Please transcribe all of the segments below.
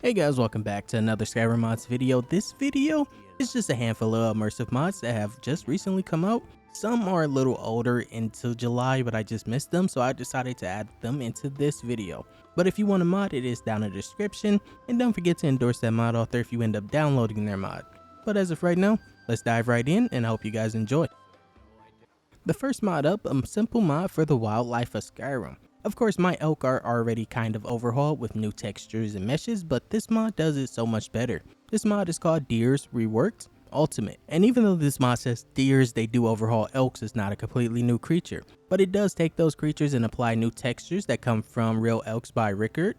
Hey guys, welcome back to another Skyrim mods video. This video is just a handful of immersive mods that have just recently come out. Some are a little older into July, but I just missed them, so I decided to add them into this video. But if you want a mod, it is down in the description, and don't forget to endorse that mod author if you end up downloading their mod. But as of right now, let's dive right in, and I hope you guys enjoy. The first mod up, a simple mod for the wildlife of Skyrim. Of course, my elk are already kind of overhauled with new textures and meshes, but this mod does it so much better. This mod is called Deers Reworked Ultimate, and even though this mod says deers, they do overhaul elks, is not a completely new creature, but it does take those creatures and apply new textures that come from real elks by Reworked.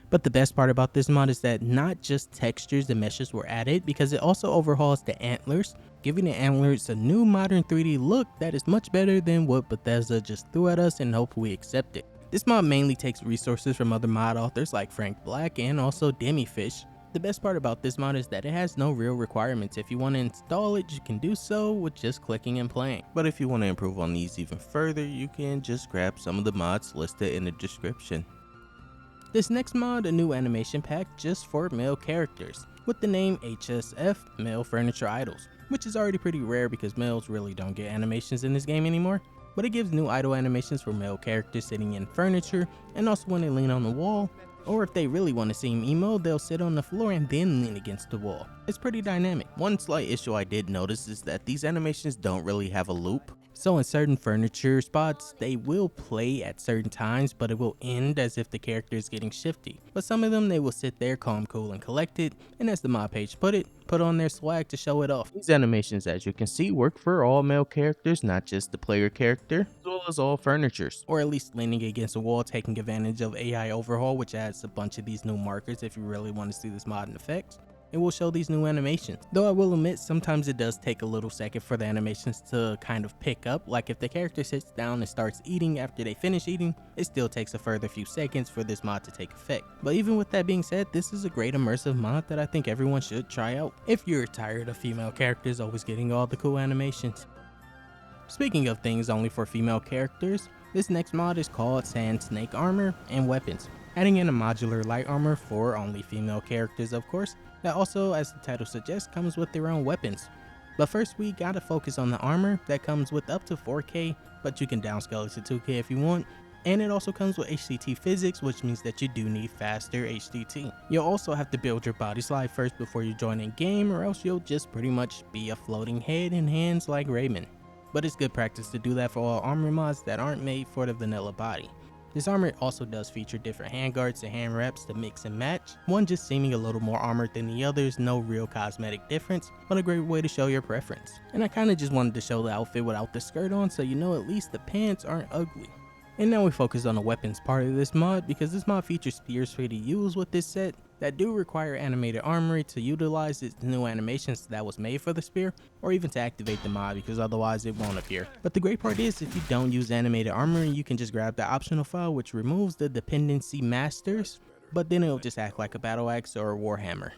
But the best part about this mod is that not just textures and meshes were added, because it also overhauls the antlers, giving the antlers a new modern 3D look that is much better than what Bethesda just threw at us and hope we accept it. This mod mainly takes resources from other mod authors like Frank Black and also Demifish. The best part about this mod is that it has no real requirements. If you want to install it, you can do so with just clicking and playing. But if you want to improve on these even further, you can just grab some of the mods listed in the description. This next mod, a new animation pack just for male characters, with the name HSF Male Furniture Idols, which is already pretty rare because males really don't get animations in this game anymore, but it gives new idle animations for male characters sitting in furniture, and also when they lean on the wall, or if they really want to seem emo, they'll sit on the floor and then lean against the wall. It's pretty dynamic. One slight issue I did notice is that these animations don't really have a loop. So in certain furniture spots, they will play at certain times, but it will end as if the character is getting shifty. But some of them, they will sit there calm, cool, and collected, and as the mod page put it, put on their swag to show it off. These animations, as you can see, work for all male characters, not just the player character, as well as all furnitures. Or at least leaning against a wall, taking advantage of AI Overhaul, which adds a bunch of these new markers if you really want to see this mod in effect. It will show these new animations. Though I will admit, sometimes it does take a little second for the animations to kind of pick up. Like if the character sits down and starts eating after they finish eating, it still takes a further few seconds for this mod to take effect. But even with that being said, this is a great immersive mod that I think everyone should try out if you're tired of female characters always getting all the cool animations. Speaking of things only for female characters, this next mod is called Sand Snake Armor and Weapons, adding in a modular light armor for only female characters, of course, that also, as the title suggests, comes with their own weapons. But first we gotta focus on the armor that comes with up to 4K, but you can downscale it to 2K if you want, and it also comes with HDT physics, which means that you do need faster HDT. You'll also have to build your body slide first before you join in game, or else you'll just pretty much be a floating head and hands like Raymond. But it's good practice to do that for all armor mods that aren't made for the vanilla body. This armor also does feature different handguards and hand wraps to mix and match, one just seeming a little more armored than the others, no real cosmetic difference, but a great way to show your preference. And I kinda just wanted to show the outfit without the skirt on, so you know at least the pants aren't ugly. And now we focus on the weapons part of this mod, because this mod features spears for you to use with this set that do require animated armory to utilize its new animations that was made for the spear, or even to activate the mod, because otherwise it won't appear. But the great part is, if you don't use animated armory, you can just grab the optional file which removes the dependency masters, but then it'll just act like a battle axe or a warhammer.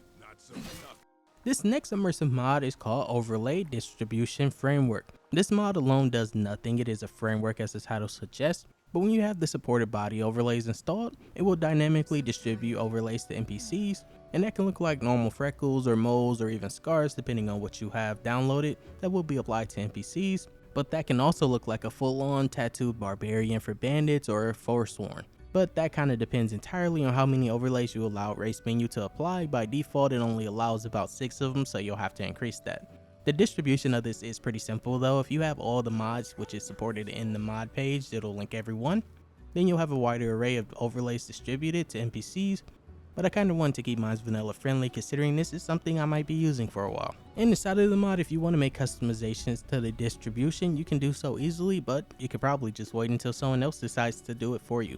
This next immersive mod is called Overlay Distribution Framework. This mod alone does nothing, it is a framework as the title suggests. But when you have the supported body overlays installed, it will dynamically distribute overlays to NPCs, and that can look like normal freckles or moles or even scars depending on what you have downloaded that will be applied to NPCs, but that can also look like a full-on tattooed barbarian for bandits or forsworn. But that kind of depends entirely on how many overlays you allow race menu to apply. By default, it only allows about 6 of them, so you'll have to increase that. The distribution of this is pretty simple though. If you have all the mods which is supported in the mod page, it'll link every one. Then you'll have a wider array of overlays distributed to NPCs, but I kinda want to keep mine vanilla friendly considering this is something I might be using for a while. Inside of the mod, if you want to make customizations to the distribution, you can do so easily, but you could probably just wait until someone else decides to do it for you.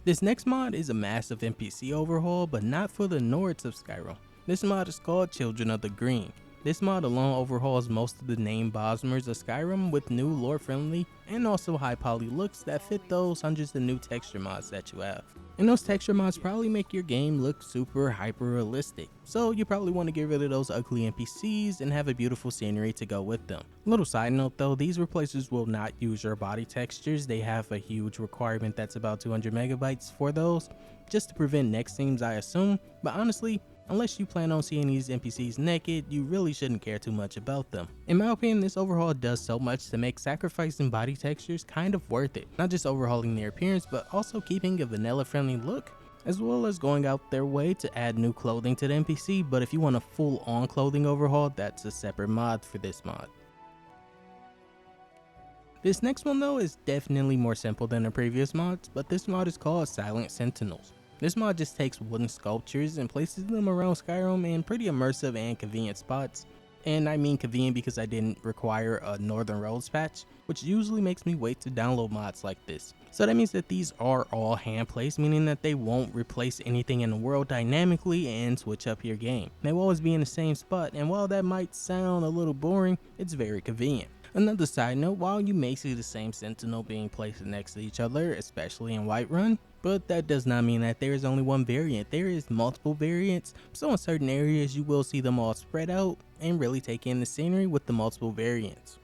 This next mod is a massive NPC overhaul, but not for the Nords of Skyrim. This mod is called Children of the Green. This mod alone overhauls most of the named Bosmers of Skyrim with new lore friendly and also high poly looks that fit those hundreds of new texture mods that you have. And those texture mods probably make your game look super hyper realistic, so you probably want to get rid of those ugly NPCs and have a beautiful scenery to go with them. Little side note though, these replacers will not use your body textures. They have a huge requirement that's about 200 megabytes for those, just to prevent neck seams I assume, but honestly, unless you plan on seeing these NPCs naked, you really shouldn't care too much about them. In my opinion, this overhaul does so much to make sacrificing body textures kind of worth it. Not just overhauling their appearance, but also keeping a vanilla friendly look, as well as going out their way to add new clothing to the NPC, but if you want a full on clothing overhaul, that's a separate mod for this mod. This next one though is definitely more simple than the previous mods, but this mod is called Silent Sentinels. This mod just takes wooden sculptures and places them around Skyrim in pretty immersive and convenient spots. And I mean convenient because I didn't require a Northern Roads patch, which usually makes me wait to download mods like this. So that means that these are all hand placed, meaning that they won't replace anything in the world dynamically and switch up your game. They will always be in the same spot, and while that might sound a little boring, it's very convenient. Another side note, while you may see the same sentinel being placed next to each other, especially in Whiterun, but that does not mean that there is only one variant. There is multiple variants, so in certain areas you will see them all spread out and really take in the scenery with the multiple variants.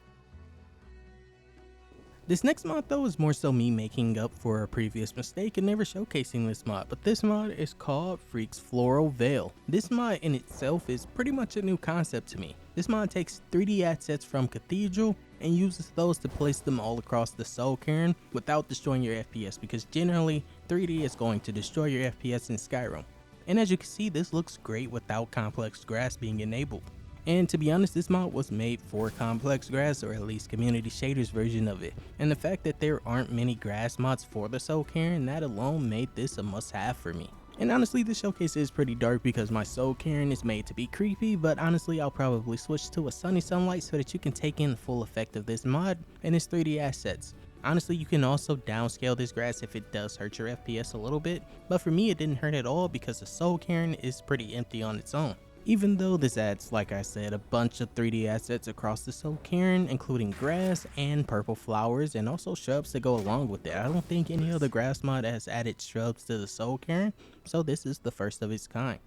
This next mod though is more so me making up for a previous mistake and never showcasing this mod, but this mod is called Freak's Floral Veil. This mod in itself is pretty much a new concept to me. This mod takes 3D assets from Cathedral and uses those to place them all across the Soul Cairn without destroying your FPS, because generally 3D is going to destroy your FPS in Skyrim. And as you can see, this looks great without complex grass being enabled. And to be honest, this mod was made for complex grass, or at least Community Shader's version of it. And the fact that there aren't many grass mods for the Soul Cairn, that alone made this a must-have for me. And honestly, this showcase is pretty dark because my Soul Cairn is made to be creepy, but honestly I'll probably switch to a sunny sunlight so that you can take in the full effect of this mod and its 3D assets. Honestly, you can also downscale this grass if it does hurt your FPS a little bit, but for me it didn't hurt at all because the Soul Cairn is pretty empty on its own. Even though this adds, like I said, a bunch of 3D assets across the Soul Cairn, including grass and purple flowers and also shrubs to go along with it. I don't think any other grass mod has added shrubs to the Soul Cairn, so this is the first of its kind.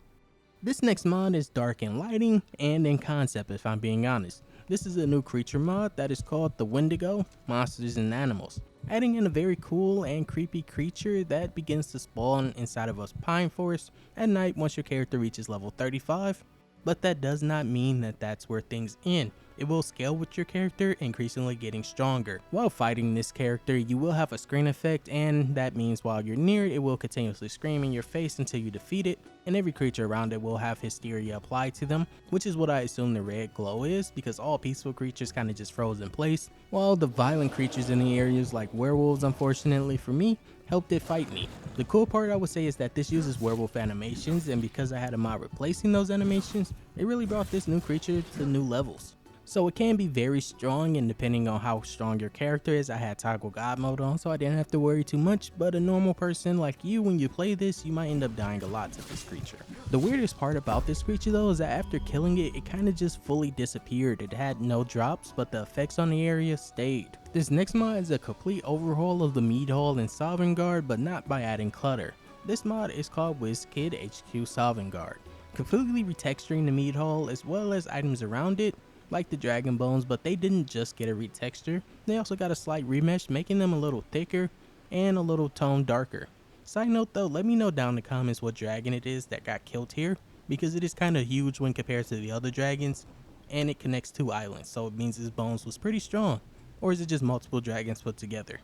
This next mod is dark in lighting and in concept, if I'm being honest. This is a new creature mod that is called the Wendigo, Monsters and Animals, adding in a very cool and creepy creature that begins to spawn inside of a pine forest at night once your character reaches level 35, but that does not mean that that's where things end. It will scale with your character, increasingly getting stronger. While fighting this character, you will have a screen effect, and that means while you're near it, it will continuously scream in your face until you defeat it, and every creature around it will have hysteria applied to them, which is what I assume the red glow is, because all peaceful creatures kind of just froze in place, while the violent creatures in the areas like werewolves, unfortunately for me, helped it fight me. The cool part I would say is that this uses werewolf animations, and because I had a mod replacing those animations, it really brought this new creature to new levels. So it can be very strong, and depending on how strong your character is, I had toggle god mode on so I didn't have to worry too much, but a normal person like you, when you play this, you might end up dying a lot to this creature. The weirdest part about this creature though is that after killing it, it kind of just fully disappeared. It had no drops, but the effects on the area stayed. This next mod is a complete overhaul of the Mihail in Sovngarde, but not by adding clutter. This mod is called WiZkiD HQ Sovngarde, completely retexturing the Mihail as well as items around it, like the dragon bones, but they didn't just get a retexture, they also got a slight remesh, making them a little thicker and a little tone darker. Side note though, let me know down in the comments what dragon it is that got killed here, because it is kind of huge when compared to the other dragons, and it connects 2 islands, so it means his bones was pretty strong. Or is it just multiple dragons put together?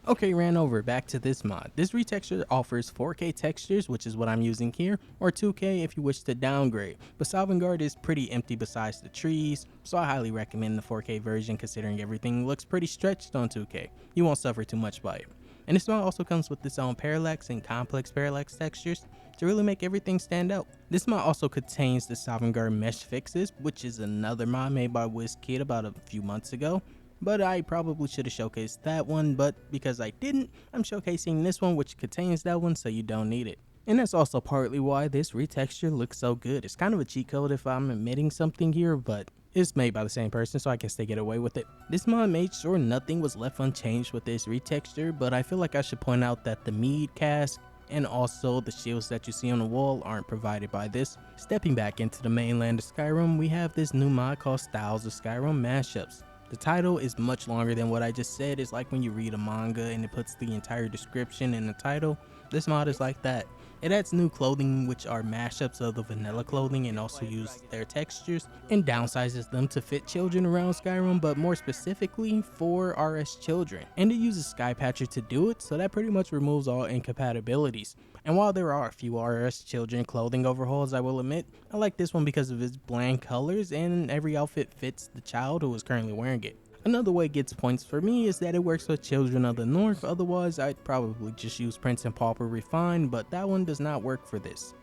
Okay, ran over. Back to this mod. This retexture offers 4K textures, which is what I'm using here, or 2K if you wish to downgrade, but Sovngarde is pretty empty besides the trees, so I highly recommend the 4K version considering everything looks pretty stretched on 2K. You won't suffer too much by it. And this mod also comes with its own parallax and complex parallax textures to really make everything stand out. This mod also contains the Sovngarde mesh fixes, which is another mod made by WiZkiD about a few months ago. But I probably should have showcased that one, but because I didn't, I'm showcasing this one which contains that one, so you don't need it. And that's also partly why this retexture looks so good. It's kind of a cheat code if I'm admitting something here, but it's made by the same person, so I guess they get away with it. This mod made sure nothing was left unchanged with this retexture, but I feel like I should point out that the mead cask and also the shields that you see on the wall aren't provided by this. Stepping back into the mainland of Skyrim, we have this new mod called Styles of Skyrim Mashups. The title is much longer than what I just said. It's like when you read a manga and it puts the entire description in the title. This mod is like that. It adds new clothing, which are mashups of the vanilla clothing, and also use their textures, and downsizes them to fit children around Skyrim, but more specifically for RS children. And it uses Skypatcher to do it, so that pretty much removes all incompatibilities. And while there are a few RS children clothing overhauls, I will admit, I like this one because of its bland colors and every outfit fits the child who is currently wearing it. Another way it gets points for me is that it works with Children of the North, otherwise I'd probably just use Prince and Pauper Refined, but that one does not work for this.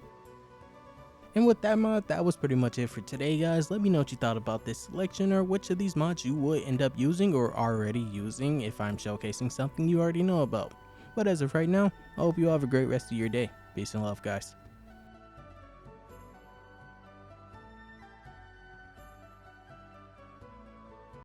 And with that mod, that was pretty much it for today, guys. Let me know what you thought about this selection, or which of these mods you would end up using or already using if I'm showcasing something you already know about. But as of right now, I hope you all have a great rest of your day. Peace and love, guys.